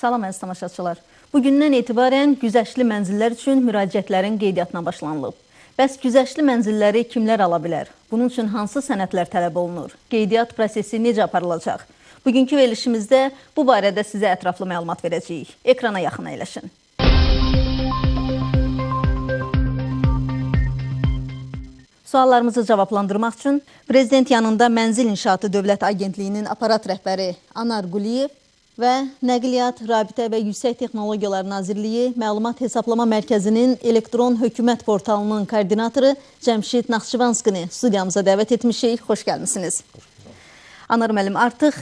Salam əziz tamaşaçılar. Bugündən etibarən güzəştli mənzillər üçün müraciətlərin qeydiyyatına başlanılıb. Bəs güzəştli mənzilləri kimlər ala bilər? Bunun üçün hansı sənədlər tələb olunur? Qeydiyyat prosesi necə aparılacaq? Bugünkü verilişimizdə bu barədə sizə ətraflı məlumat verəcəyik. Ekrana yaxın əyləşin. Suallarımızı cavablandırmaq üçün Prezident yanında Mənzil İnşaatı Dövlət Agentliyinin aparat rəhbəri Anar Quliyev və Nəqliyyat, Rabitə və Yüksək Texnologiyalar Nazirliyi Məlumat Hesablama Mərkəzinin elektron hökumət portalının koordinatoru Cəmşid Naxçıvanskini studiyamıza dəvət etmişik. Xoş gəlmişsiniz. Anar müəllim, artıq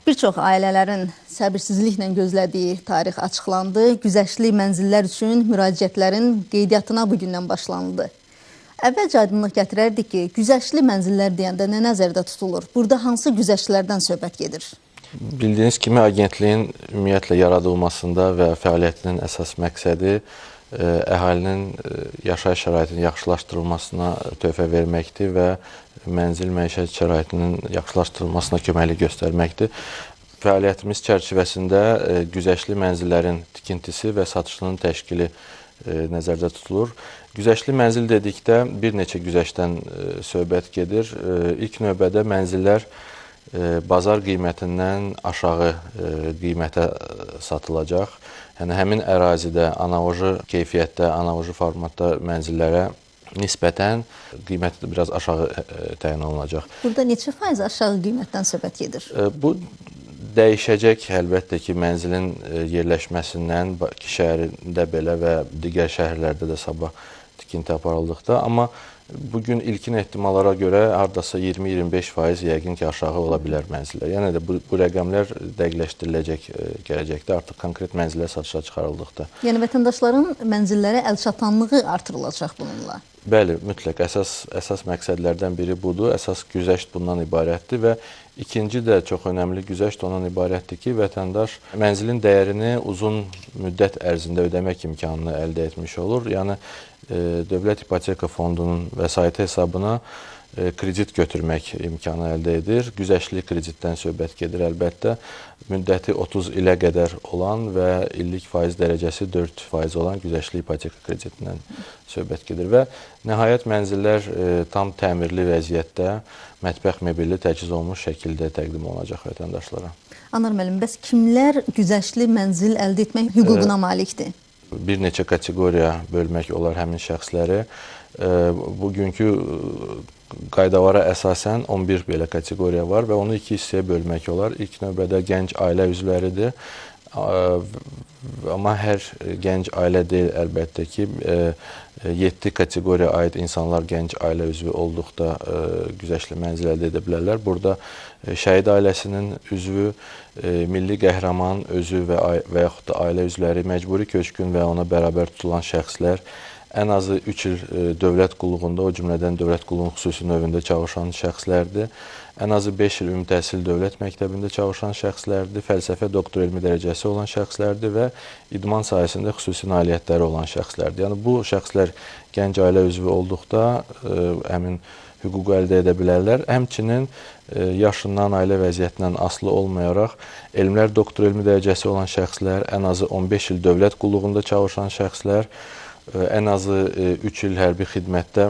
bir çox ailələrin səbirsizliklə gözlədiyi tarix açıqlandı. Güzəştli mənzillər üçün müraciətlərin qeydiyyatına bugündən başlanıldı. Əvvəlcə aydınlıq gətirərdik ki, güzəştli mənzillər deyəndə nə nəzərdə tutulur? Burada hansı güzəştlərdən söhbət gedir? Bildiyiniz kimi, agentliyin ümumiyyətlə yaradılmasında və fəaliyyətinin əsas məqsədi əhalinin yaşayış şəraitinin yaxşılaşdırılmasına töhfə verməkdir və mənzil məişət şəraitinin yaxşılaşdırılmasına köməklik göstərməkdir. Fəaliyyətimiz çərçivəsində güzəştli mənzillərin tikintisi və satışının təşkili nəzərdə tutulur. Güzəştli mənzil dedikdə bir neçə güzəştdən söhbət gedir. İlk növbədə mənzillər bazar qiymətindən aşağı qiymətə satılacaq. Yəni, həmin ərazidə analoji keyfiyyətdə, analoji formatda mənzillərə nisbətən qiyməti biraz aşağı təyin olunacaq. Burada neçə faiz aşağı qiymətdən söhbət gedir? Bu dəyişəcək əlbəttə ki, mənzilin yerləşməsindən Bakı şəhərində belə və digər şəhərlərdə də sabah tikinti aparıldıqda. Amma bugün ilkin ehtimallara görə hardasa 20-25% yəqin ki, aşağı ola bilər mənzillər. Yəni də bu rəqəmlər dəqiqləşdiriləcək gələcəkdə artıq konkret mənzillər satışa çıxarıldıqda. Yəni vətəndaşların mənzillərə əlçatanlığı artırılacaq bununla. Bəli, mütləq. Əsas məqsədlərdən biri budur. Əsas güzəşt bundan ibarətdir və ikinci də çox önəmli güzəşt ondan ibarətdir ki, vətəndaş mənzilin dəyərini uzun müddət ərzində ödəmək imkanını əldə etmiş olur. Yəni, Dövlət İpoteka Fondunun vəsaiti hesabına kredit götürmək imkanı əldə edir. Güzəştli kreditdən söhbət gedir əlbəttə. Müddəti 30 ilə qədər olan və illik faiz dərəcəsi 4% olan güzəştli ipoteka kreditindən söhbət gedir. Və nəhayət mənzillər tam təmirli vəziyyətdə, mətbəx mebelli təchiz olunmuş şəkildə təqdim olunacaq vətəndaşlara. Anar müəllim, bəs kimlər güzəştli mənzil əldə etmək hüququna malikdir? Bir neçə kateqoriya bölmək olar həmin şəxsləri. Bugünkü qaydalara əsasən 11 belə kateqoriya var və onu iki hissəyə bölmək olar. İlk növbədə gənc ailə üzvləridir. Amma hər gənc ailə deyil, əlbəttə ki, 7 kateqoriyaya aid insanlar gənc ailə üzvü olduqda güzəştli mənzil əldə edə bilərlər. Burada şəhid ailəsinin üzvü, milli qəhrəman özü və yaxud da ailə üzvləri, məcburi köçkün və ona bərabər tutulan şəxslər, ən azı 3 il dövlət qulluğunda, o cümlədən dövlət qulluğunun xüsusi növündə çalışan şəxslərdir. Ən azı 5 il ümumi təhsil dövlət məktəbində çalışan şəxslərdir, fəlsəfə doktor elmi dərəcəsi olan şəxslərdir və idman sahəsində xüsusi nailiyyətləri olan şəxslərdir. Yəni, bu şəxslər gənc ailə üzvü olduqda həmin hüququ əldə edə bilərlər. Həmçinin yaşından, ailə vəziyyətindən asılı olmayaraq, elmlər doktor elmi dərəcəsi olan şəxslər, ən azı 15 il dövlət qulluğunda çalışan şəxslər, ən azı 3 il hərbi xidmətdə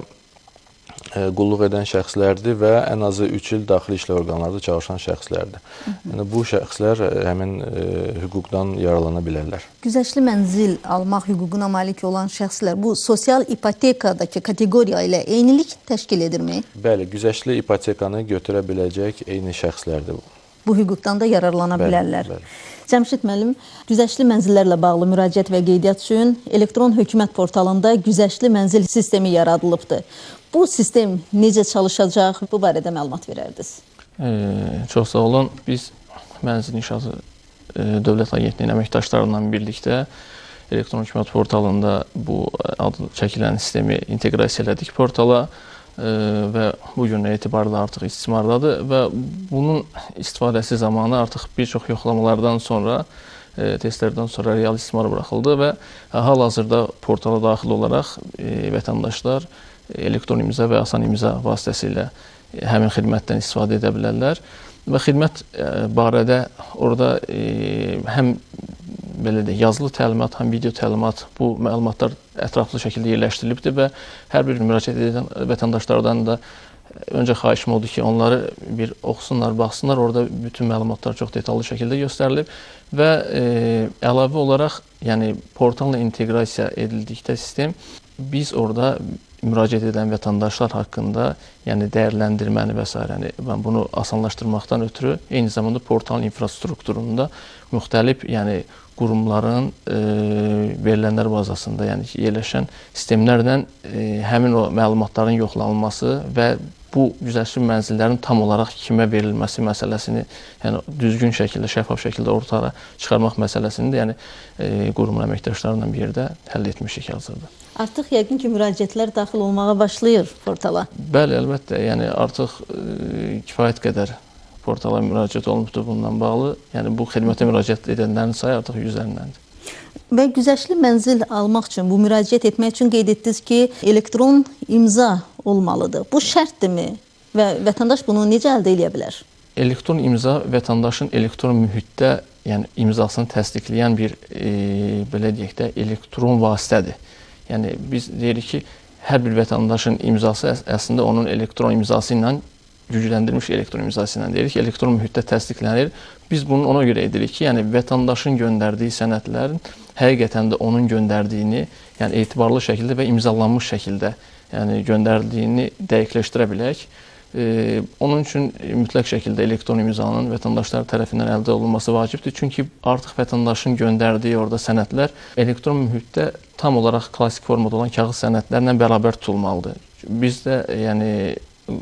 qulluq edən şəxslərdir və ən azı 3 il daxili işlər orqanlarında çalışan şəxslərdir. Yəni, bu şəxslər həmin hüquqdan yararlana bilərlər. Güzəştli mənzil almaq hüququna malik olan şəxslər bu sosial ipotekadakı kateqoriya ilə eynilik təşkil edirmi? Bəli, güzəştli ipotekanı götürə biləcək eyni şəxslərdir bu. Bu hüquqdan da yararlana bilərlər. Bəli. Cəmşid müəllim, güzəştli mənzillərlə bağlı müraciət və qeydiyyat üçün elektron hökumət portalında güzəştli mənzil sistemi yaradılıbdır. Bu sistem necə çalışacaq? Bu barədə məlumat verərdiniz. Çox sağ olun. Biz Mənzil İnşaatı Dövlət Agentliyinin əməkdaşlarından birlikdə elektron hökumət portalında bu adı çəkilən sistemi inteqrasiya elədik portala və bugün etibarla artıq istismardadır və bunun istifadəsi zamanı artıq bir çox yoxlamalardan sonra, testlərdən sonra real istismara buraxıldı və hal-hazırda portala daxil olaraq vətəndaşlar elektron imza və asan imza vasitəsilə həmin xidmətdən istifadə edə bilərlər və xidmət barədə orada həm belə deyək, yazılı təlimat, həm video təlimat, bu məlumatlar ətraflı şəkildə yerləşdirilibdir və hər bir müraciət edən vətəndaşlardan da öncə xahişim oldu ki, onları bir oxusunlar, baxsınlar. Orada bütün məlumatlar çox detallı şəkildə göstərilib və əlavə olaraq, yəni portalla inteqrasiya edildikdə sistem, biz orada müraciət edən vətəndaşlar haqqında, yəni dəyərləndirməni və s. mən bunu asanlaşdırmaqdan ötürü eyni zamanda portalın infrastrukturunda müxtəlif, yəni qurumların verilənlər bazasında, yəni yerləşən sistemlərdən həmin o məlumatların yoxlanılması və bu güzəştli mənzillərin tam olaraq kimə verilməsi məsələsini, yəni düzgün şəkildə, şəffaf şəkildə ortaya çıxarmaq məsələsini də, yəni qurumun əməkdaşlarından bir yerdə həll etmişik hazırda. Artıq yəqin ki, müraciətlər daxil olmağa başlayır portala. Bəli, əlbəttə. Yəni artıq kifayət qədər portala müraciət olunubdur bundan bağlı. Yəni bu xidmətə müraciət edənlərin sayı artıq yüzlərindəndir. Və güzəştli mənzil almaq üçün, bu müraciət etmək üçün qeyd etdiniz ki, elektron imza olmalıdır. Bu şərtdirmi və vətəndaş bunu necə əldə edə bilər? Elektron imza vətəndaşın elektron mühitdə, yəni imzasını təsdiqləyən bir, belə deyək də, elektron vasitədir. Yəni biz deyirik ki, hər bir vətəndaşın imzası əslində onun elektron imzası ilə, gücləndirilmiş elektron imzası ilə deyirik, elektron mühitdə təsdiqlənir. Biz bunu ona görə edirik ki, yəni vətəndaşın göndərdiyi sənədlərin həqiqətən də onun göndərdiyini, yəni etibarlı şəkildə və imzalanmış şəkildə, yəni göndərdiyini dəqiqləşdirə bilək. Onun üçün mütləq şəkildə elektron imzanın vətəndaşlar tərəfindən əldə olunması vacibdir. Çünki artıq vətəndaşın göndərdiyi orada sənədlər elektron mühitdə tam olaraq klassik formada olan kağız sənədlərlə bərabər tutulmalıdır. Biz də, yəni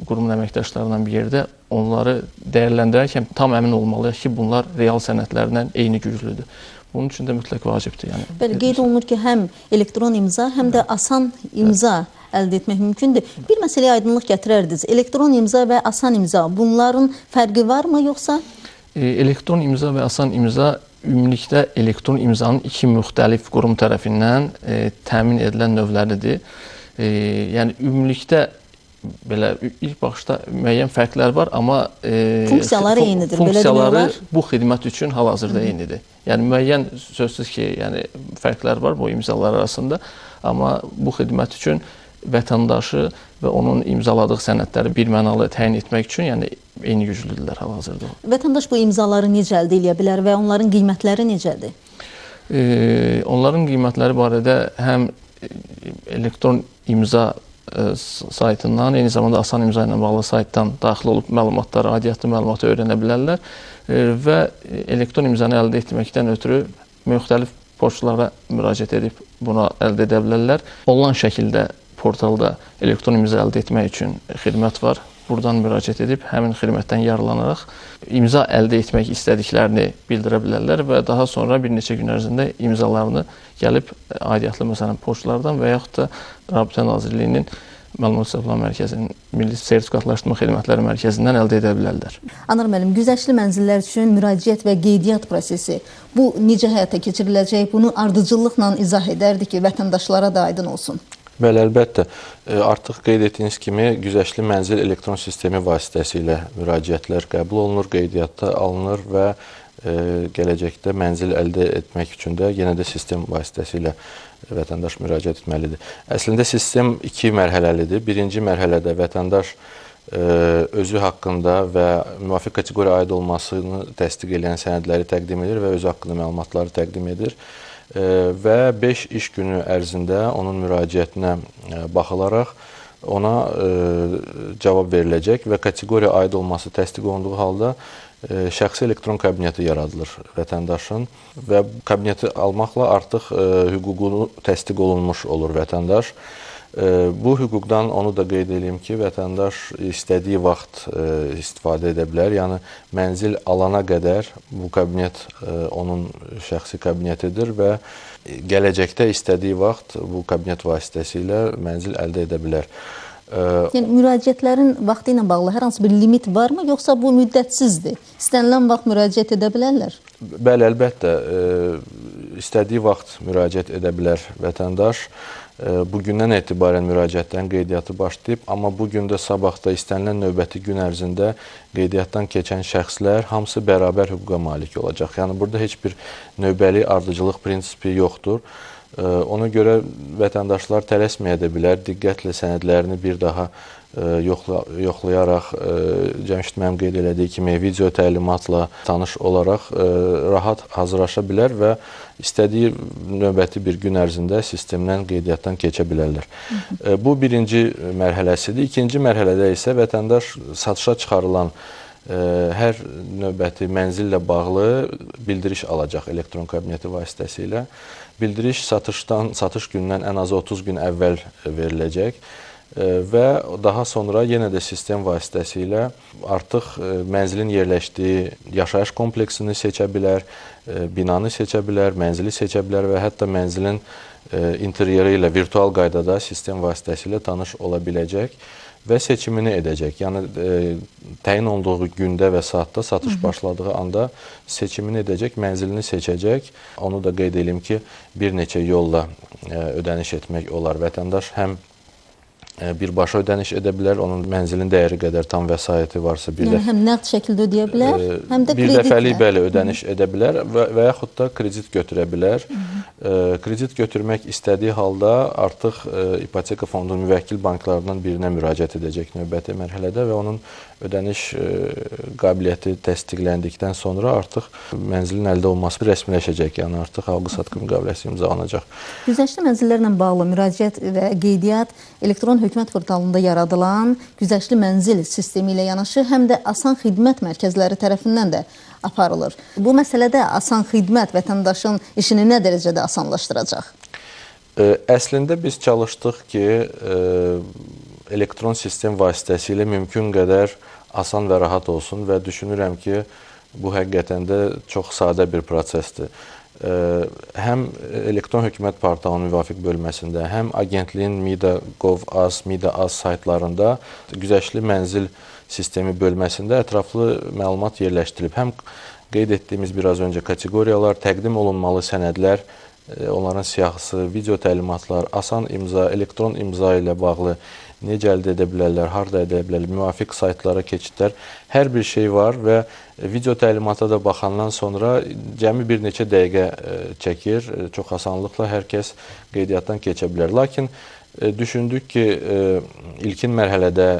qurumun əməkdaşlarından bir yerdə onları dəyərləndirərkən tam əmin olmalıyıq ki, bunlar real sənədlərlə eyni güclüdür. Bunun üçün də mütləq vacibdir. Yəni. Bəli, qeyd olunur ki, həm elektron imza, həm də asan imza əldə etmək mümkündür. Bir məsələyə aydınlıq gətirərdiniz. Elektron imza və asan imza, bunların fərqi varmı, yoxsa? Elektron imza və asan imza ümumilikdə elektron imzanın iki müxtəlif qurum tərəfindən təmin edilən növləridir. Yəni ümumilikdə belə ilk baxışda müəyyən fərqlər var, amma funksiyaları eynidir. Funksiyaları bu xidmət üçün hal-hazırda eynidir. Yəni müəyyən sözsüz ki, yəni fərqlər var bu imzalar arasında, amma bu xidmət üçün vətəndaşı və onun imzaladığı sənədləri birmənalı təyin etmək üçün, yəni eyni güclüdürlər hal-hazırda. Vətəndaş bu imzaları necə əldə edə bilər və onların qiymətləri necədir? Onların qiymətləri barədə həm elektron imza saytından, eyni zamanda asan imza ilə bağlı saytdan daxil olub məlumatları, aidiyyatlı məlumatı öyrənə bilərlər və elektron imzanı əldə etməkdən ötürü müxtəlif poçtlara müraciət edib buna əldə edə bilərlər. Olan şəkildə portalda elektron imza əldə etmək üçün xidmət var. Buradan müraciət edib həmin xidmətdən yararlanaraq imza əldə etmək istədiklərini bildirə bilərlər və daha sonra bir neçə gün ərzində imzalarını gəlib aidiyyatlı məsələn poçtlardan və yaxud da Rabitə Nazirliyinin Məlumat Saxlama Mərkəzinin Milli Sertifikatlaşdırma Xidmətləri Mərkəzindən əldə edə bilərlər. Anar müəllim, güzəştli mənzillər üçün müraciət və qeydiyyat prosesi bu necə həyata keçiriləcək? Bunu ardıcıllıqla izah edərdi ki, vətəndaşlara da aydın olsun. Bəli, əlbəttə. Artıq qeyd etdiyiniz kimi güzəştli mənzil elektron sistemi vasitəsilə müraciətlər qəbul olunur, qeydiyyatda alınır və gələcəkdə mənzil əldə etmək üçün də yenə də sistem vasitəsilə vətəndaş müraciət etməlidir. Əslində sistem iki mərhələlidir. Birinci mərhələdə vətəndaş özü haqqında və müvafiq kateqoriyaya aid olmasını təsdiq edən sənədləri təqdim edir və özü haqqında məlumatları təqdim edir. Və 5 iş günü ərzində onun müraciətinə baxılaraq ona cavab veriləcək və kateqoriyaya aid olması təsdiq olunduğu halda şəxsi elektron kabineti yaradılır vətəndaşın və kabineti almaqla artıq hüququ təsdiq olunmuş olur vətəndaş. Bu hüquqdan onu da qeyd edeyim ki, vətəndaş istədiyi vaxt istifadə edə bilər. Yəni, mənzil alana qədər bu kabinet onun şəxsi kabinetidir və gələcəkdə istədiyi vaxt bu kabinet vasitəsilə mənzil əldə edə bilər. Yəni, müraciətlərin vaxtı ilə bağlı hər hansı bir limit varmı, yoxsa bu müddətsizdir? İstənilən vaxt müraciət edə bilərlər? Bəli, əlbəttə. istədiyi vaxt müraciət edə bilər vətəndaş. Bugündən etibarən müraciətlərin qeydiyyatı başlayıb, amma bugün də sabahda istənilən növbəti gün ərzində qeydiyyatdan keçən şəxslər hamısı bərabər hüquqa malik olacaq. Yəni, burada heç bir növbəli ardıcılıq prinsipi yoxdur. Ona görə vətəndaşlar tələsməyə də bilər, diqqətlə sənədlərini bir daha yoxlayaraq, Cəmşid mənim qeyd elədiyi kimi video təlimatla tanış olaraq rahat hazırlaşa bilər və istədiyi növbəti bir gün ərzində sistemdən qeydiyyatdan keçə bilərlər. Bu birinci mərhələsidir. İkinci mərhələdə isə vətəndaş satışa çıxarılan hər növbəti mənzillə bağlı bildiriş alacaq elektron kabineti vasitəsilə. Bildiriş satış günündən ən azı 30 gün əvvəl veriləcək və daha sonra yenə də sistem vasitəsilə artıq mənzilin yerləşdiyi yaşayış kompleksini seçə bilər, binanı seçə bilər, mənzili seçə bilər və hətta mənzilin interyeri ilə virtual qaydada sistem vasitəsilə tanış ola biləcək və seçimini edəcək. Yəni, təyin olduğu gündə və saatda satış başladığı anda seçimini edəcək, mənzilini seçəcək. Onu da qeyd edeyim ki, bir neçə yolla ödəniş etmək olar. Vətəndaş həm birbaşa ödəniş edə bilər, onun mənzilin dəyəri qədər tam vəsaiti varsa həm nəqd şəkildə ödəyə bilər, həm də bir dəfəlik bəli ödəniş edə bilər və yaxud da kredit götürə bilər. Kredit götürmək istədiyi halda artıq ipoteka fondunun müvəkkil banklarından birinə müraciət edəcək növbəti mərhələdə və onun ödəniş qabiliyyəti təsdiqləndikdən sonra artıq mənzilin əldə olması rəsmiləşəcək. Yəni, artıq alqı-satqı müqaviləsi imzalanacaq. Güzəştli mənzillərlə bağlı müraciət və qeydiyyat elektron hökumət portalında yaradılan Güzəştli mənzil sistemi ilə yanaşı həm də asan xidmət mərkəzləri tərəfindən də aparılır. Bu məsələdə asan xidmət vətəndaşın işini nə dərəcədə asanlaşdıracaq? Əslində biz çalışdıq ki, elektron sistem vasitəsilə mümkün qədər asan və rahat olsun və düşünürəm ki, bu həqiqətən də çox sadə bir prosesdir. Həm elektron hökumət portalının müvafiq bölməsində, həm agentliyin mida.gov.az, mida.az saytlarında Güzəştli mənzil sistemi bölməsində ətraflı məlumat yerləşdirilib. Həm qeyd etdiyimiz biraz öncə kateqoriyalar, təqdim olunmalı sənədlər, onların siyahısı, video təlimatlar, asan imza, elektron imza ilə bağlı necə əldə edə bilərlər, harada edə bilərlər, müvafiq saytlara keçidlər, hər bir şey var və video təlimata da baxandan sonra cəmi bir neçə dəqiqə çəkir, çox asanlıqla hər kəs qeydiyyatdan keçə bilər. Lakin düşündük ki, ilkin mərhələdə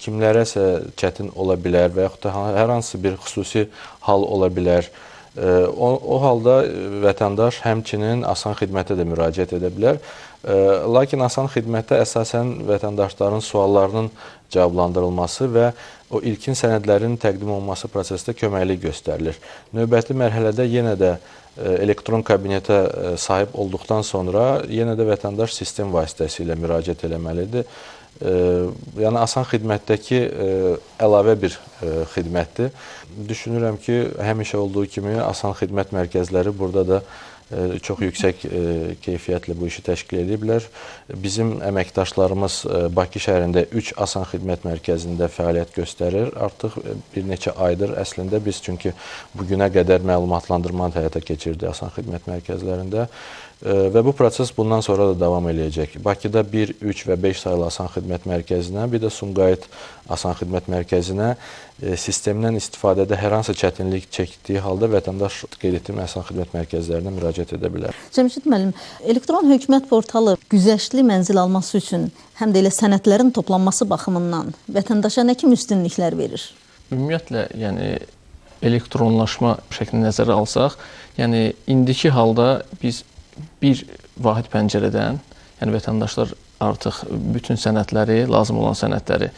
kimlərəsə çətin ola bilər və yaxud da hər hansı bir xüsusi hal ola bilər. O halda vətəndaş həmçinin asan xidmətə də müraciət edə bilər. Lakin asan xidmətdə əsasən vətəndaşların suallarının cavablandırılması və o ilkin sənədlərin təqdim olunması prosesdə köməklik göstərilir. Növbəti mərhələdə yenə də elektron kabinetə sahib olduqdan sonra yenə də vətəndaş sistem vasitəsilə müraciət eləməlidir. Yəni, asan xidmətdəki əlavə bir xidmətdir. Düşünürəm ki, həmişə olduğu kimi asan xidmət mərkəzləri burada da çox yüksək keyfiyyətlə bu işi təşkil ediblər. Bizim əməkdaşlarımız Bakı şəhərində 3 asan xidmət mərkəzində fəaliyyət göstərir. Artıq bir neçə aydır əslində biz, çünki bugünə qədər məlumatlandırmanı həyata keçirdi asan xidmət mərkəzlərində. Və bu proses bundan sonra da davam eləyəcək. Bakıda 1, 3 və 5 sayılı asan xidmət mərkəzinə, bir də Sumqayıt asan xidmət mərkəzinə sistemdən istifadədə hər hansı çətinlik çəkdiyi halda vətəndaş qeyd etdiyim asan xidmət mərkəzlərinə müraciət edə bilər. Cəmşid müəllim, elektron hökumət portalı güzəştli mənzil alması üçün həm də elə sənədlərin toplanması baxımından vətəndaşa nə kimi üstünlüklər verir? Ümumiyyətlə, yəni elektronlaşma şəklini nəzərə alsaq, yəni indiki halda biz bir vahid pəncərədən, yəni vətəndaşlar artıq bütün sənədləri, lazım olan sənədləri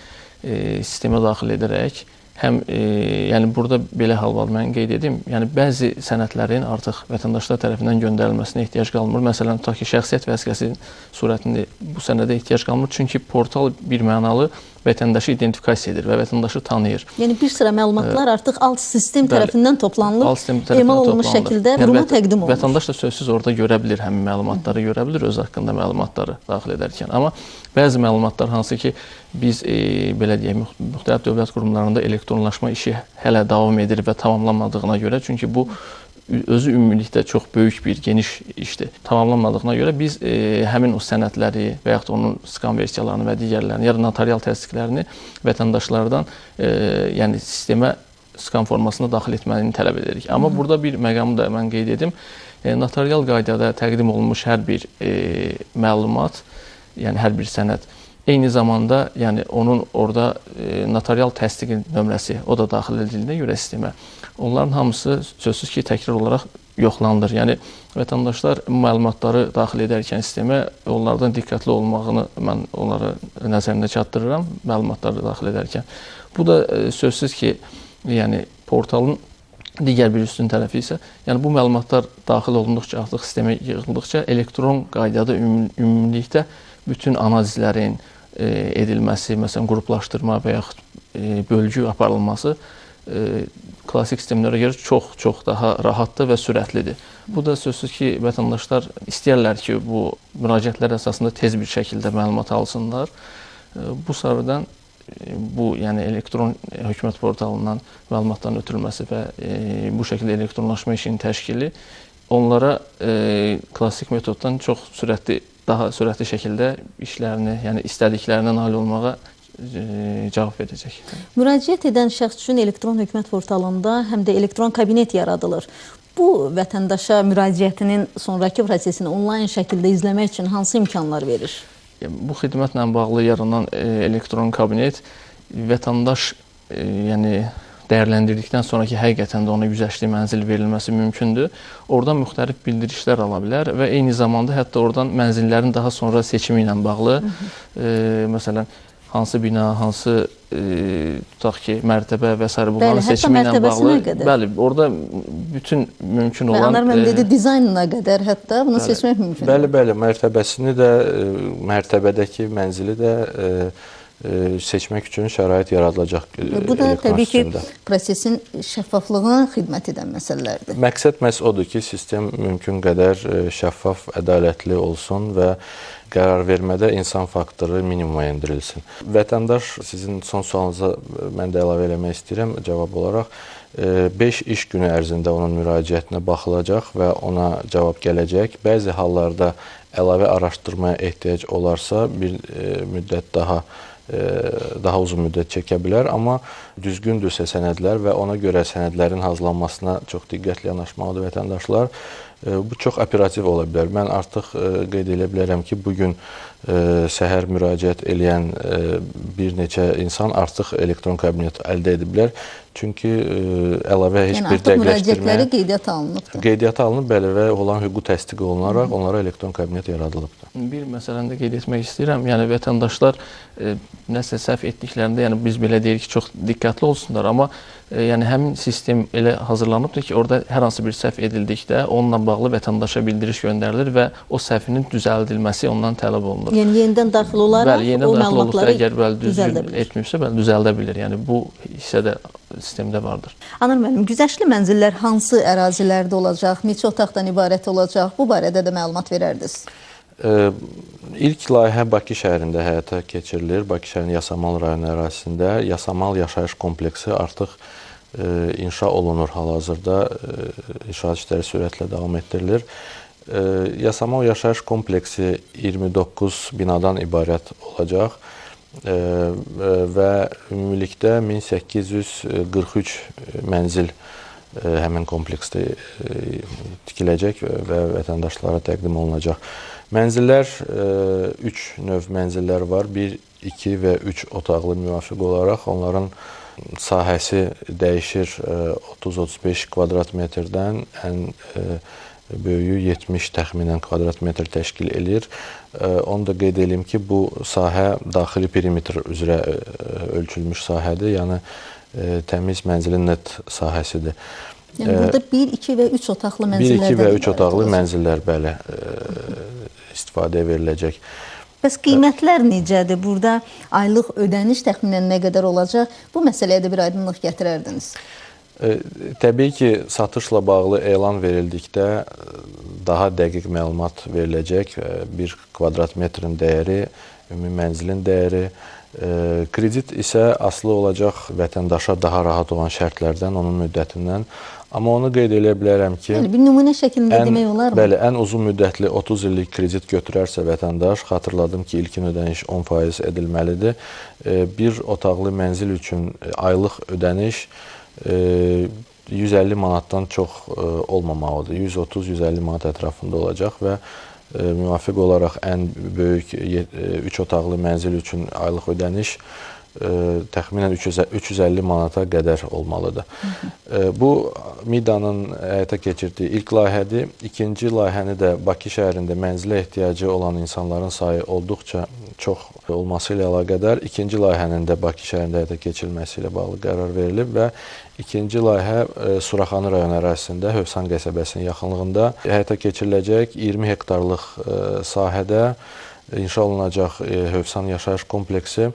sistemə daxil edərək, həm yəni burada belə hal var, mən qeyd edim, yəni bəzi sənədlərin artıq vətəndaşlar tərəfindən göndərilməsinə ehtiyac qalmır. Məsələn, tutaq ki, şəxsiyyət vəsiqəsinin surətində bu sənədə ehtiyac qalmır, çünki portal bir mənalı vətəndaşı identifikasiya edir və vətəndaşı tanıyır. Yəni bir sıra məlumatlar artıq alt sistem tərəfindən toplanılıb, emal olunmuş şəkildə quruma təqdim olunur. Vətəndaş da sözsüz orada görə bilir, həmin məlumatları görə bilir, öz haqqında məlumatları daxil edərkən. Amma bəzi məlumatlar hansı ki, biz belə deyək, müxtəlif dövlət qurumlarında elektronlaşma işi hələ davam edir və tamamlanmadığına görə, çünki bu özü ümumilikdə çox böyük bir, geniş işdir. Tamamlanmadığına görə biz həmin o sənədləri və yaxud onun skan versiyalarını və digərlərini, ya da notarial təsdiqlərini vətəndaşlardan yəni sistemə skan formasında daxil etməliyini tələb edirik. Amma burada bir məqamı da mən qeyd edim. Notarial qaydada təqdim olunmuş hər bir məlumat, yəni hər bir sənəd, eyni zamanda yəni onun orada notarial təsdiqin nömrəsi, o da daxil edildiyinə görə sistemə, onların hamısı sözsüz ki, təkrar olaraq yoxlanılır. Yəni, vətəndaşlar məlumatları daxil edərkən sistemə onlardan diqqətli olmağını mən onlara nəzərində çatdırıram, məlumatları daxil edərkən. Bu da sözsüz ki, yəni portalın digər bir üstün tərəfi isə, yəni bu məlumatlar daxil olunduqca, artıq sistemə yığıldıqca elektron qaydada ümumilikdə bütün analizlərin edilməsi, məsələn, qruplaşdırma və yaxud bölgü aparılması klassik sistemlərə görə çox daha rahatdır və sürətlidir. Bu da sözsüz ki, vətəndaşlar istəyərlər ki, bu müraciətlər əsasında tez bir şəkildə məlumat alsınlar. Bu sarıdan bu, yəni elektron hökumət portalından məlumatların ötürülməsi və bu şəkildə elektronlaşma işinin təşkili onlara klassik metoddan çox sürətli, daha sürətli şəkildə işlərini, yəni istədiklərinə nail olmağa cavab verəcək. Müraciət edən şəxs üçün elektron hökumət portalında həm də elektron kabinet yaradılır. Bu, vətəndaşa müraciətinin sonraki prosesini onlayn şəkildə izləmək üçün hansı imkanlar verir? Bu xidmətlə bağlı yaranan elektron kabinet vətəndaş yəni dəyərləndirdikdən sonraki həqiqətən də ona güzəştli mənzil verilməsi mümkündür. Oradan müxtəlif bildirişlər ala bilər və eyni zamanda hətta oradan mənzillərin daha sonra seçimi ilə bağlı, məsələn, hansı bina, hansı tutaq ki, mərtəbə və s. bunların seçimi ilə bağlı. Bəli, orada bütün mümkün olan... Anar müəllim dedi, dizaynına qədər hətta bunu seçmək mümkündür. Bəli, mərtəbəsini də, mərtəbədəki mənzili də seçmək üçün şərait yaradılacaq. Bu da təbii ki, prosesin şəffaflığına xidmət edən məsələlərdir. Məqsəd məhz odur ki, sistem mümkün qədər şəffaf, ədalətli olsun və qərar vermədə insan faktoru minimuma endirilsin. Vətəndaş, sizin son sualınıza mən də əlavə eləmək istəyirəm cavab olaraq. 5 iş günü ərzində onun müraciətinə baxılacaq və ona cavab gələcək. Bəzi hallarda əlavə araşdırmaya ehtiyac olarsa bir müddət daha uzun müddət çəkə bilər, amma düzgündürsə sənədlər və ona görə sənədlərin hazırlanmasına çox diqqətli yanaşmalıdır vətəndaşlar. Bu çox operativ ola bilər. Mən artıq qeyd edə bilərəm ki, bugün səhər müraciət eləyən bir neçə insan artıq elektron kabinet əldə ediblər. Çünki əlavə heç bir dəqiqləşdirmə... Yəni artıq müraciətləri qeydiyyata alınıbdır. Qeydiyyata alınıb, bəli, və olan hüquq təsdiqi olunaraq onlara elektron kabinet yaradılıbdır. Bir məsələni də qeyd etmək istəyirəm. Yəni vətəndaşlar nəsə səhv etdiklərində, yəni biz belə deyirik ki, çox diqqətli olsunlar, amma yəni həmin sistem elə hazırlanıbdır ki, orada hər hansı bir səhv edildikdə onunla bağlı vətəndaşa bildiriş göndərilir və o səhvinin düzəldilməsi ondan tələb olunur. Yəni yenidən daxil olaraq o məlumatları düzəldə bilir. Yəni bu hissə də sistemdə vardır. Anar müəllim, güzəştli mənzillər hansı ərazilərdə olacaq, neçə otaqdan ibarət olacaq? Bu barədə də məlumat verərdiniz. İlk layihə Bakı şəhərində həyata keçirilir. Bakı şəhərinin Yasamal rayonu ərazisində Yasamal yaşayış kompleksi artıq inşa olunur. Hal-hazırda inşaat işləri sürətlə davam etdirilir. Yasamal yaşayış kompleksi 29 binadan ibarət olacaq və ümumilikdə 1843 mənzil həmin kompleksdə tikiləcək və vətəndaşlara təqdim olunacaq. Mənzillər, 3 növ mənzillər var. 1, 2 və 3 otaqlı müvafiq olaraq onların sahəsi dəyişir 30-35 kvadrat metrdən ən böyüyü 70 təxminən kvadrat metr təşkil edir. Onu da qeyd edeyim ki, bu sahə daxili perimetr üzrə ölçülmüş sahədir, yəni təmiz mənzilin net sahəsidir. Yəni burada 1, 2 və 3 otaqlı mənzillərdən 1, 2 və 3 otaqlı mənzillər bəli istifadəyə veriləcək. Bəs qiymətlər necədir? Burada aylıq ödəniş təxminən nə qədər olacaq? Bu məsələyə də bir aydınlıq gətirərdiniz. Təbii ki, satışla bağlı elan verildikdə daha dəqiq məlumat veriləcək. Bir kvadrat metrin dəyəri, ümumi mənzilin dəyəri. Kredit isə asılı olacaq vətəndaşa daha rahat olan şərtlərdən, onun müddətindən. Amma onu qeyd edə bilərəm ki, Yəni, bir nümunə şəklində demək olar mı? Bəli, ən uzun müddətli 30 illik kredit götürərsə vətəndaş, xatırladım ki, ilkin ödəniş 10% edilməlidir. Bir otaqlı mənzil üçün aylıq ödəniş 150 manatdan çox olmamalıdır. 130-150 manat ətrafında olacaq və müvafiq olaraq ən böyük 3 otaqlı mənzil üçün aylıq ödəniş təxminən 350 manata qədər olmalıdır. Bu MİDAnın həyata keçirdiyi ilk layihədir. İkinci layihəni də Bakı şəhərində mənzilə ehtiyacı olan insanların sayı olduqca çox olması ilə əlaqədar ikinci layihənin də Bakı şəhərində həyata keçirilməsi ilə bağlı qərar verilib və ikinci layihə Suraxanı rayon ərazisində Hövsan qəsəbəsinin yaxınlığında həyata keçiriləcək 20 hektarlıq sahədə inşa olunacaq Hövsan yaşayış kompleksi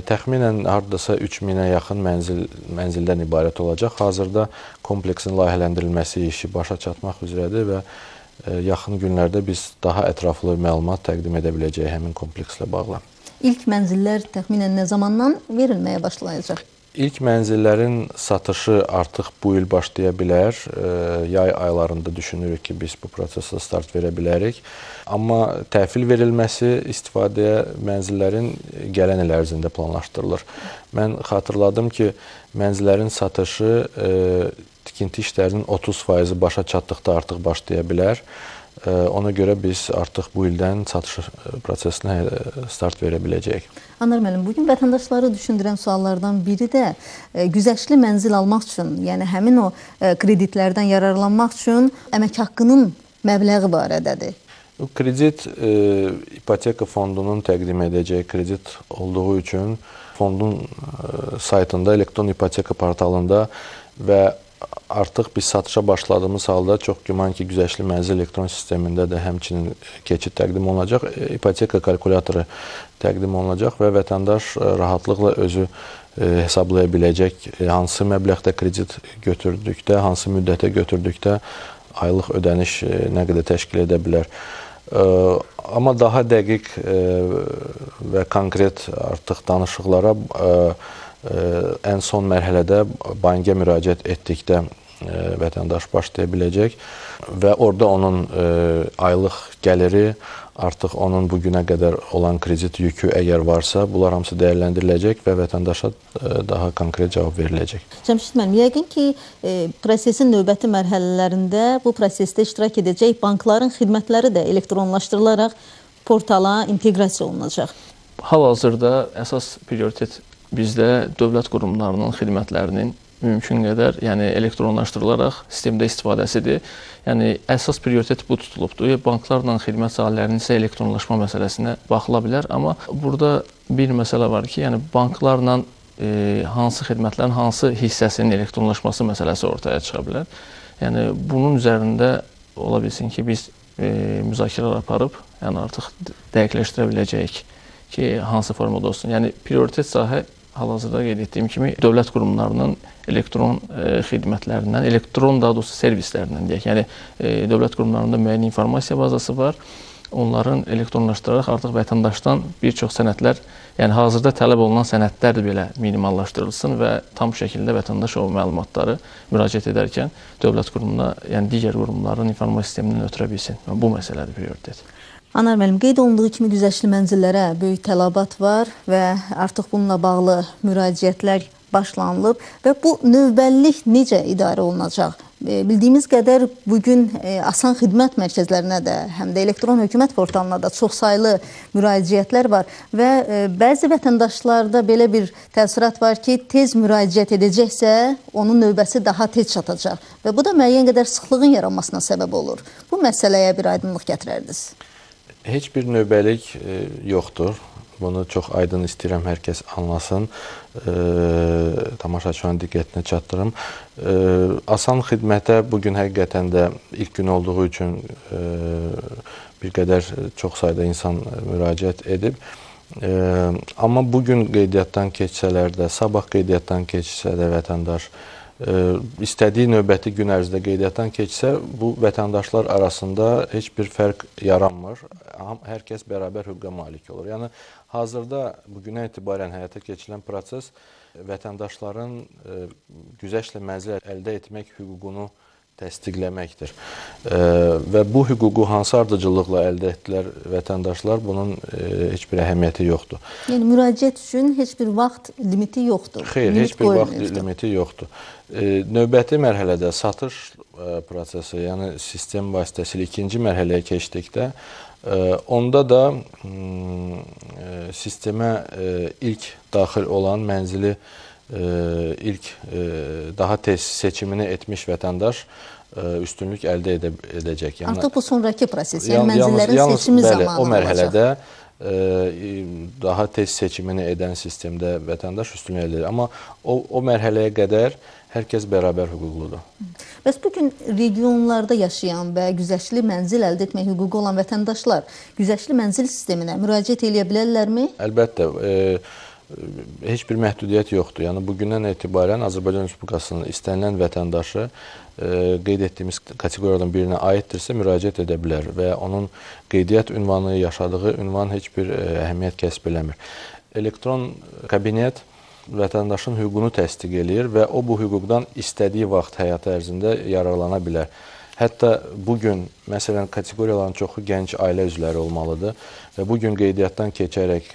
təxminən hardasa 3000-ə yaxın mənzildən ibarət olacaq. Hazırda kompleksin layihələndirilməsi işi başa çatmaq üzrədir və yaxın günlərdə biz daha ətraflı məlumat təqdim edə biləcəyik həmin komplekslə bağlı. İlk mənzillər təxminən nə zamandan verilməyə başlayacaq? İlk mənzillərin satışı artıq bu il başlaya bilər. Yay aylarında düşünürük ki, biz bu prosesa start verə bilərik. Amma təhvil verilməsi istifadəyə mənzillərin gələn il ərzində planlaşdırılır. Mən xatırladım ki, mənzillərin satışı tikinti işlərinin 30%-i başa çatdıqda artıq başlaya bilər. Ona görə biz artıq bu ildən satış prosesinə start verə biləcəyik. Anar müəllim, bugün vətəndaşları düşündürən suallardan biri də güzəştli mənzil almaq üçün, yəni həmin o kreditlərdən yararlanmaq üçün əmək haqqının məbləği barədədir. Kredit ipoteka fondunun təqdim edəcəyi kredit olduğu üçün fondun saytında, elektron ipoteka portalında və artıq biz satışa başladığımız halda çox güman ki, Güzəştli mənzil elektron sistemində də həmçinin keçid təqdim olunacaq, ipoteka kalkulatoru təqdim olunacaq və vətəndaş rahatlıqla özü hesablaya biləcək hansı məbləğdə kredit götürdükdə, hansı müddətə götürdükdə aylıq ödəniş nə qədər təşkil edə bilər. Amma daha dəqiq və konkret artıq danışıqlara ən son mərhələdə bankə müraciət etdikdə vətəndaş başlaya biləcək və orada onun aylıq gəliri artıq onun bugünə qədər olan kredit yükü əgər varsa, bunlar hamısı dəyərləndiriləcək və vətəndaşa daha konkret cavab veriləcək. Cəmşid müəllim, yəqin ki, prosesin növbəti mərhələlərində bu prosesdə iştirak edəcək bankların xidmətləri də elektronlaşdırılaraq portala inteqrasiya olunacaq. Hal-hazırda əsas prioritet bizdə dövlət qurumlarının xidmətlərinin mümkün qədər elektronlaşdırılaraq sistemdə istifadəsidir. Yəni, əsas prioritet bu tutulubdur. Banklarla xidmət sahələrinin isə elektronlaşma məsələsinə baxıla bilər. Amma burada bir məsələ var ki, banklarla hansı xidmətlərin hansı hissəsinin elektronlaşması məsələsi ortaya çıxa bilər. Yəni, bunun üzərində ola bilsin ki, biz müzakirələr aparıb, artıq dəqiqləşdirə biləcəyik ki, hansı formada olsun. Yəni, prioritet sahə hal-hazırda qeyd etdiyim kimi dövlət qurumlarının elektron xidmətlərindən, daha doğrusu servislərindən deyək. Yəni, dövlət qurumlarında müəyyən informasiya bazası var. Onların elektronlaşdıraraq artıq vətəndaşdan bir çox sənədlər, yəni hazırda tələb olunan sənədlər belə minimallaşdırılsın və tam şəkildə vətəndaş o məlumatları müraciət edərkən dövlət qurumuna, yəni digər qurumların informasiya sistemindən ötürə bilsin. Bu məsələdir prioritet. Anar müəllim, qeyd olunduğu kimi güzəştli mənzillərə böyük tələbat var və artıq bununla bağlı müraciətlər başlanılıb və bu növbəllik necə idarə olunacaq? Bildiyimiz qədər bugün asan xidmət mərkəzlərinə də, həm də elektron hökumət portalına da çoxsaylı müraciətlər var və bəzi vətəndaşlarda belə bir təəssürat var ki, tez müraciət edəcəksə, onun növbəsi daha tez çatacaq və bu da müəyyən qədər sıxlığın yaranmasına səbəb olur. Bu məsələyə bir aydınlıq gətirərdiniz. Heç bir növbəlik yoxdur. Bunu çox aydın istəyirəm, hər kəs anlasın. Tamaşaçıların diqqətinə çatdırım. Asan xidmətə bugün həqiqətən də ilk gün olduğu üçün bir qədər çox sayda insan müraciət edib. Amma bugün qeydiyyatdan keçsələr də, sabah qeydiyyatdan keçsə də vətəndaş istədiyi növbəti gün ərzində qeydiyyatdan keçsə, bu vətəndaşlar arasında heç bir fərq yaranmır. Hər kəs bərabər hüquqa malik olur. Yəni, hazırda bugünə etibarən həyata keçirilən proses vətəndaşların güzəştlə mənzil əldə etmək hüququnu təsdiqləməkdir. Və bu hüququ hansı ardıcıllıqla əldə etdilər vətəndaşlar, bunun heç bir əhəmiyyəti yoxdur. Yəni, müraciət üçün heç bir vaxt limiti yoxdur. Xeyr, heç bir vaxt limiti yoxdur. Növbəti mərhələdə satış prosesi, yəni sistem vasitəsilə ikinci mərhələyə keçdikdə, onda da sistemə ilk daxil olan mənzili ilk daha tez seçimini etmiş vətəndaş üstünlük əldə edəcək. Yəni, artıq bu sonraki proses, yəni mənzillərin seçimi zamanı olacaq. O mərhələdə daha tez seçimini edən sistemdə vətəndaş üstünlük əldə edir. Amma o mərhələyə qədər hər kəs bərabər hüquqludur. Bəs bugün regionlarda yaşayan və güzəştli mənzil əldə etmək hüququ olan vətəndaşlar güzəştli mənzil sisteminə müraciət edə bilərlərmi? Əlbəttə. Heç bir məhdudiyyət yoxdur. Yəni, bugündən etibarən Azərbaycan Respublikasının istənilən vətəndaşı qeyd etdiyimiz kateqoriyalardan birinə aiddirsə müraciət edə bilər və onun qeydiyyat ünvanı, yaşadığı ünvan heç bir əhəmiyyət kəsb eləmir. Elektron kabinet vətəndaşın hüququnu təsdiq eləyir və o bu hüquqdan istədiyi vaxt həyatı ərzində yararlana bilər. Hətta bugün, məsələn, kateqoriyaların çoxu gənc ailə üzvləri olmalıdır və bugün qeydiyyatdan keçərək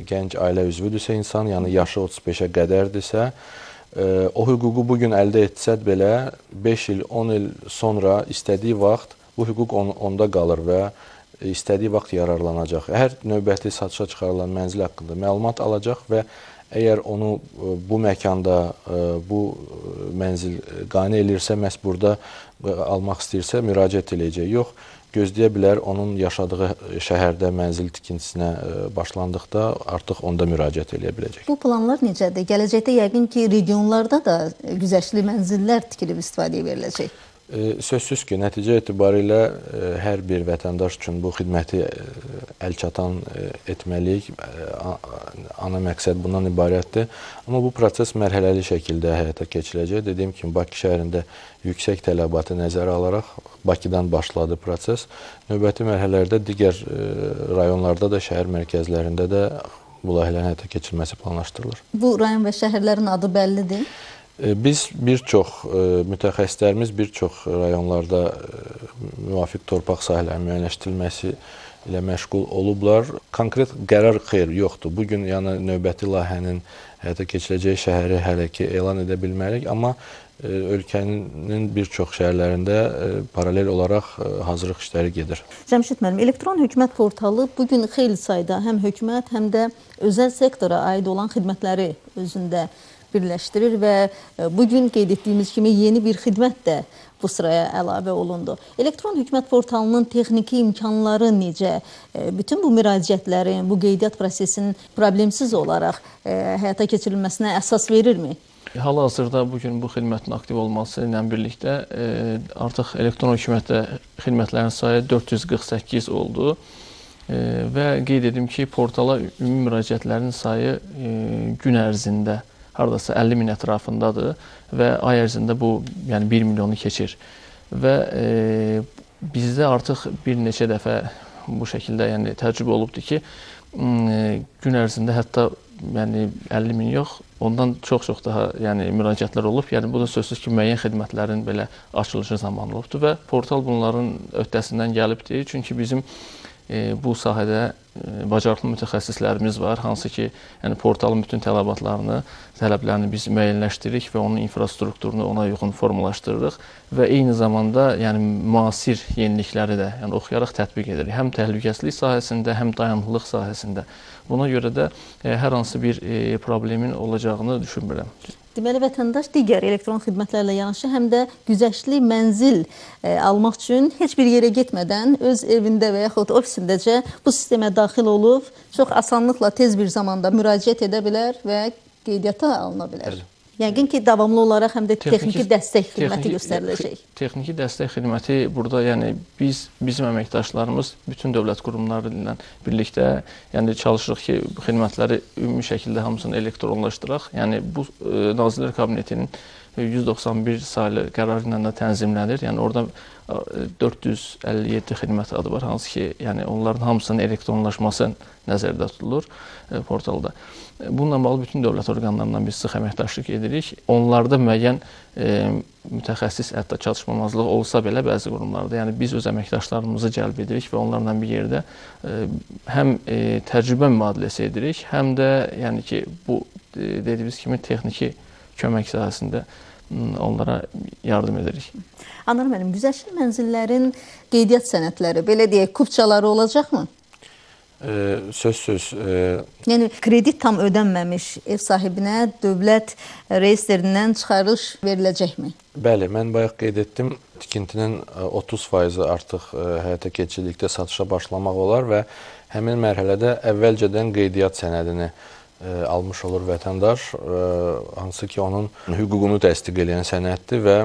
gənc ailə üzvüdürsə insan, yəni yaşı 35-ə qədərdirsə, o hüququ bugün əldə etsə belə 5 il, 10 il sonra istədiyi vaxt bu hüquq onda qalır və istədiyi vaxt yararlanacaq. Hər növbəti satışa çıxarılan mənzil haqqında məlumat alacaq və əgər onu bu məkanda, bu mənzil qane eləyirsə, məhz burada almaq istəyirsə, müraciət eləyəcək. Yox, gözləyə bilər, onun yaşadığı şəhərdə mənzil tikintisinə başlandıqda artıq onda müraciət eləyə biləcək. Bu planlar necədir? Gələcəkdə yəqin ki, regionlarda da güzəştli mənzillər tikilib istifadəyə veriləcək. Sözsüz ki, nəticə etibarilə hər bir vətəndaş üçün bu xidməti əlçatan etməliyik. Ana məqsəd bundan ibarətdir. Amma bu proses mərhələli şəkildə həyata keçiriləcək. Dediyim kimi, Bakı şəhərində yüksək tələbatı nəzərə alaraq Bakıdan başladı proses. Növbəti mərhələlərdə digər rayonlarda da, şəhər mərkəzlərində də bu layihələrin həyata keçirilməsi planlaşdırılır. Bu rayon və şəhərlərin adı bəllidir? Biz mütəxəssislərimiz bir çox rayonlarda müvafiq torpaq sahələrinin müəyyənləşdirilməsi ilə məşğul olublar. Konkret qərar xeyr yoxdur. Bugün yəni növbəti layihənin həyata keçiriləcəyi şəhəri hələ ki elan edə bilmərik, amma ölkənin bir çox şəhərlərində paralel olaraq hazırlıq işləri gedir. Cəmşid müəllim, elektron hökumət portalı bugün xeyli sayda həm hökumət, həm də özəl sektora aid olan xidmətləri özündə birləşdirir və bugün qeyd etdiyimiz kimi yeni bir xidmət də bu sıraya əlavə olundu. Elektron hökumət portalının texniki imkanları necə? Bütün bu müraciətlərin, bu qeydiyyat prosesinin problemsiz olaraq həyata keçirilməsinə əsas verirmi? Hal-hazırda bugün bu xidmətin aktiv olması ilə birlikdə artıq elektron hökumətdə xidmətlərin sayı 448 oldu və qeyd edim ki, portala ümumi müraciətlərin sayı gün ərzində hardasa 50 min ətrafındadır və ay ərzində bu yəni 1 milyonu keçir. Və bizdə artıq bir neçə dəfə bu şəkildə yəni təcrübə olubdur ki, gün ərzində hətta yəni 50 min yox, ondan çox daha yəni müraciətlər olub. Yəni bu da sözsüz ki, müəyyən xidmətlərin belə açılışı zamanı olubdur və portal bunların öhdəsindən gəlibdir. Çünki bizim bu sahədə bacarıqlı mütəxəssislərimiz var, hansı ki, yəni portalın bütün tələblərini biz müəyyənləşdiririk və onun infrastrukturunu ona uyğun formalaşdırırıq və eyni zamanda yəni müasir yenilikləri də yəni oxuyaraq tətbiq edirik. Həm təhlükəsizlik sahəsində, həm dayanıqlıq sahəsində. Buna görə də hər hansı bir problemin olacağını düşünmürəm. Deməli, vətəndaş digər elektron xidmətlərlə yanaşı həm də güzəştli mənzil almaq üçün heç bir yerə getmədən öz evində və yaxud ofisindəcə bu sistemə daxil olub çox asanlıqla tez bir zamanda müraciət edə bilər və qeydiyyata alına bilər. Yəqin ki, davamlı olaraq həm də texniki dəstək xidməti göstəriləcək. Texniki dəstək xidməti burada, yəni bizim əməkdaşlarımız bütün dövlət qurumları ilə birlikdə yəni çalışırıq ki, xidmətləri ümumi şəkildə hamısını elektronlaşdıraq. Yəni bu Nazirlər Kabinetinin 191 saylı qərar ilə də tənzimlənir. Yəni orada 457 xidmət adı var, hansı ki, yəni onların hamısının elektronlaşması nəzərdə tutulur portalda. Bununla bağlı bütün dövlət orqanlarından biz sıx əməkdaşlıq edirik. Onlarda müəyyən mütəxəssis, hətta çatışmamazlıq olsa belə bəzi qurumlarda, yəni biz öz əməkdaşlarımızı cəlb edirik və onlarla bir yerdə həm təcrübə mübadiləsi edirik, həm də yəni ki, bu dediyimiz kimi texniki kömək sahəsində onlara yardım edirik. Anar müəllim, güzəştli mənzillərin qeydiyyat sənədləri, belə deyək, kupçaları olacaqmı? Sözsüz. Yəni, kredit tam ödənməmiş ev sahibinə dövlət reyestrindən çıxarış veriləcəkmi? Bəli, mən bayaq qeyd etdim, tikintinin 30% artıq həyata keçirdikdə satışa başlamaq olar və həmin mərhələdə əvvəlcədən qeydiyyat sənədini almış olur vətəndaş, hansı ki, onun hüququnu təsdiq edən sənəddir və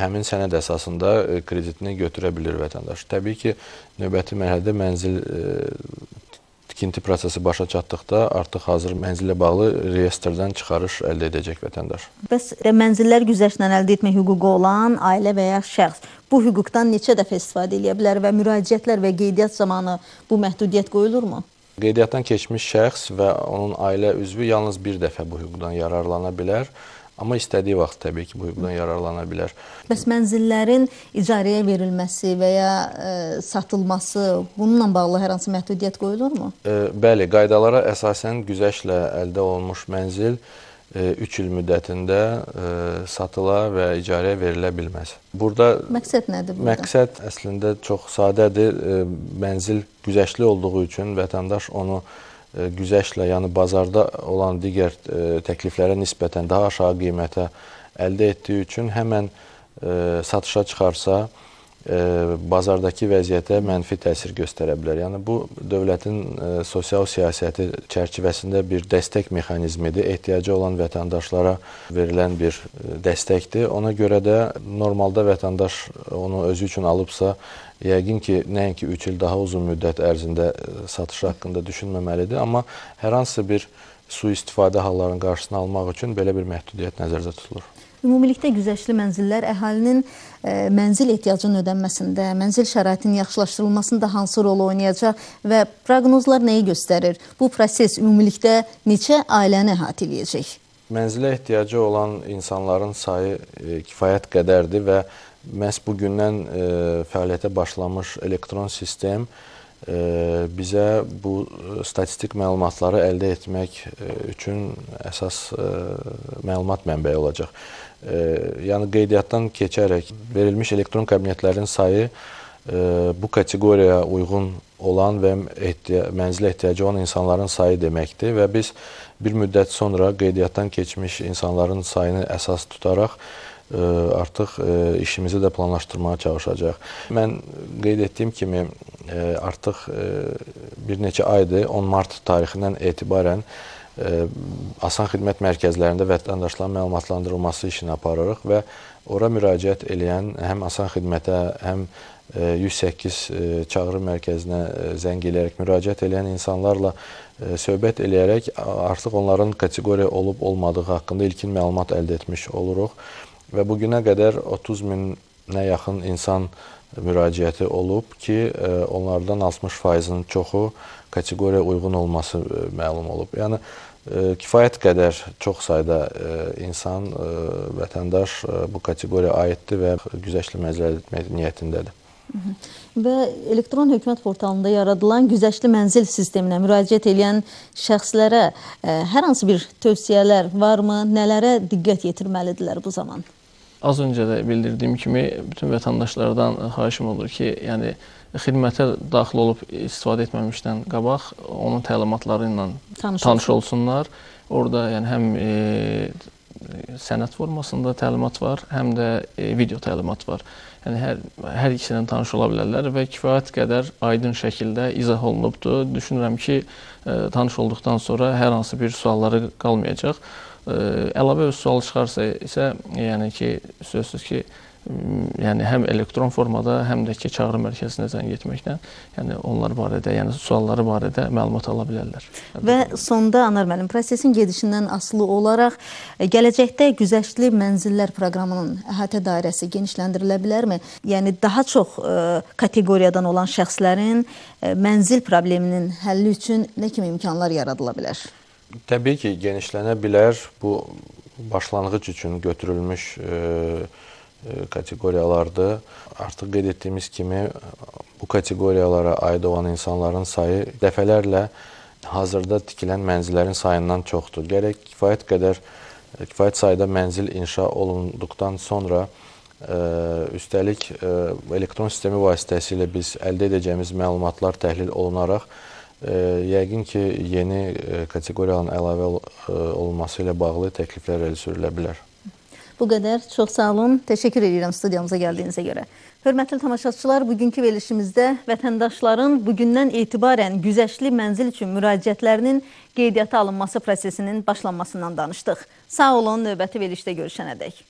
həmin sənəd əsasında kreditini götürə bilir vətəndaş. Təbii ki, növbəti mərhələdə mənzil tikinti prosesi başa çatdıqda artıq hazır mənzillə bağlı reyestrdən çıxarış əldə edəcək vətəndaş. Bəs mənzillər güzəştlə əldə etmək hüququ olan ailə və ya şəxs bu hüquqdan neçə dəfə istifadə edə bilər və müraciətlər və qeydiyyat zamanı bu məhdudiyyət qoyulurmu? Qeydiyyatdan keçmiş şəxs və onun ailə üzvü yalnız bir dəfə bu hüquqdan yararlana bilər. Amma istədiyi vaxt təbii ki, bu hüquqdan yararlana bilər. Bəs mənzillərin icarəyə verilməsi və ya satılması, bununla bağlı hər hansı məhdudiyyət qoyulurmu? Bəli, qaydalara əsasən güzəştlə əldə olunmuş mənzil 3 il müddətində satıla və icarəyə verilə bilməz. Burada məqsəd nədir burada? Məqsəd əslində çox sadədir. Mənzil güzəştli olduğu üçün vətəndaş onu güzəştlə, yəni bazarda olan digər təkliflərə nisbətən daha aşağı qiymətə əldə etdiyi üçün həmən satışa çıxarsa bazardakı vəziyyətə mənfi təsir göstərə bilər. Yəni bu dövlətin sosial siyasəti çərçivəsində bir dəstək mexanizmidir. Ehtiyacı olan vətəndaşlara verilən bir dəstəkdir. Ona görə də normalda vətəndaş onu özü üçün alıbsa, yəqin ki, nəinki 3 il daha uzun müddət ərzində satış haqqında düşünməməlidir. Amma hər hansı bir sui-istifadə hallarının qarşısını almaq üçün belə bir məhdudiyyət nəzərdə tutulur. Ümumilikdə güzəştli mənzillər əhalinin mənzil ehtiyacının ödənməsində, mənzil şəraitinin yaxşılaşdırılmasında hansı rol oynayacaq və proqnozlar nəyi göstərir? Bu proses ümumilikdə neçə ailəni əhatə edəcək? Mənzilə ehtiyacı olan insanların sayı kifayət qədərdir və məhz bugündən fəaliyyətə başlamış elektron sistem bizə bu statistik məlumatları əldə etmək üçün əsas məlumat mənbəyi olacaq. Yəni qeydiyyatdan keçərək verilmiş elektron kabinetlərin sayı bu kateqoriyaya uyğun olan və mənzilə ehtiyacı olan insanların sayı deməkdir və biz bir müddət sonra qeydiyyatdan keçmiş insanların sayını əsas tutaraq artıq işimizi də planlaşdırmağa çalışacaq. Mən qeyd etdiyim kimi artıq bir neçə aydır 10 mart tarixindən etibarən asan xidmət mərkəzlərində vətəndaşların məlumatlandırılması işini aparırıq və ora müraciət edən həm asan xidmətə, həm 108 çağrı mərkəzinə zəng eləyərək müraciət edən insanlarla söhbət eləyərək artıq onların kateqoriya olub-olmadığı haqqında ilkin məlumat əldə etmiş oluruq. Və bugünə qədər 30 minə yaxın insan müraciəti olub ki, onlardan 60%-nin çoxu kateqoriya uyğun olması məlum olub. Yəni, kifayət qədər çox sayda insan, vətəndaş bu kateqoriya aiddir və güzəştli mənzil əldə etmək niyyətindədir. Və elektron hökumət portalında yaradılan güzəştli mənzil sisteminə müraciət edən şəxslərə hər hansı bir tövsiyələr varmı? Nələrə diqqət yetirməlidirlər bu zaman? Az öncə də bildirdiyim kimi, bütün vətəndaşlardan xahişim olur ki, yəni xidmətə daxil olub istifadə etməmişdən qabaq onun təlimatları ilə tanış olsunlar. Orada yəni həm sənəd formasında təlimat var, həm də video təlimat var. Yəni hər ikisindən tanış ola bilərlər və kifayət qədər aydın şəkildə izah olunubdur. Düşünürəm ki, tanış olduqdan sonra hər hansı bir sualları qalmayacaq. Əlavə bir sual çıxarsa isə, yəni ki, sözsüz ki, yəni həm elektron formada, həm də ki, çağrı mərkəzinə zəng etməklə, yəni onlar barədə, yəni sualları barədə məlumat ala bilərlər. Və sonda Anar müəllim, prosesin gedişindən asılı olaraq gələcəkdə Güzəştli mənzillər proqramının əhatə dairəsi genişləndirilə bilərmi? Yəni daha çox kateqoriyadan olan şəxslərin mənzil probleminin həlli üçün nə kimi imkanlar yaradıla bilər? Təbii ki, genişlənə bilər. Bu başlanğıc üçün götürülmüş kateqoriyalardır. Artıq qeyd etdiyimiz kimi bu kateqoriyalara aid olan insanların sayı dəfələrlə hazırda tikilən mənzillərin sayından çoxdur. Gərək kifayət sayda mənzil inşa olunduqdan sonra üstəlik elektron sistemi vasitəsilə biz əldə edəcəyimiz məlumatlar təhlil olunaraq yəqin ki, yeni kateqoriyanın əlavə olunması ilə bağlı təkliflər irəli sürülə bilər. Bu qədər. Çox sağ olun. Təşəkkür edirəm studiyamıza gəldiyinizə görə. Hörmətli tamaşaçılar, bugünkü verilişimizdə vətəndaşların bugündən etibarən güzəştli mənzil üçün müraciətlərinin qeydiyyata alınması prosesinin başlanmasından danışdıq. Sağ olun, növbəti verilişdə görüşənədək.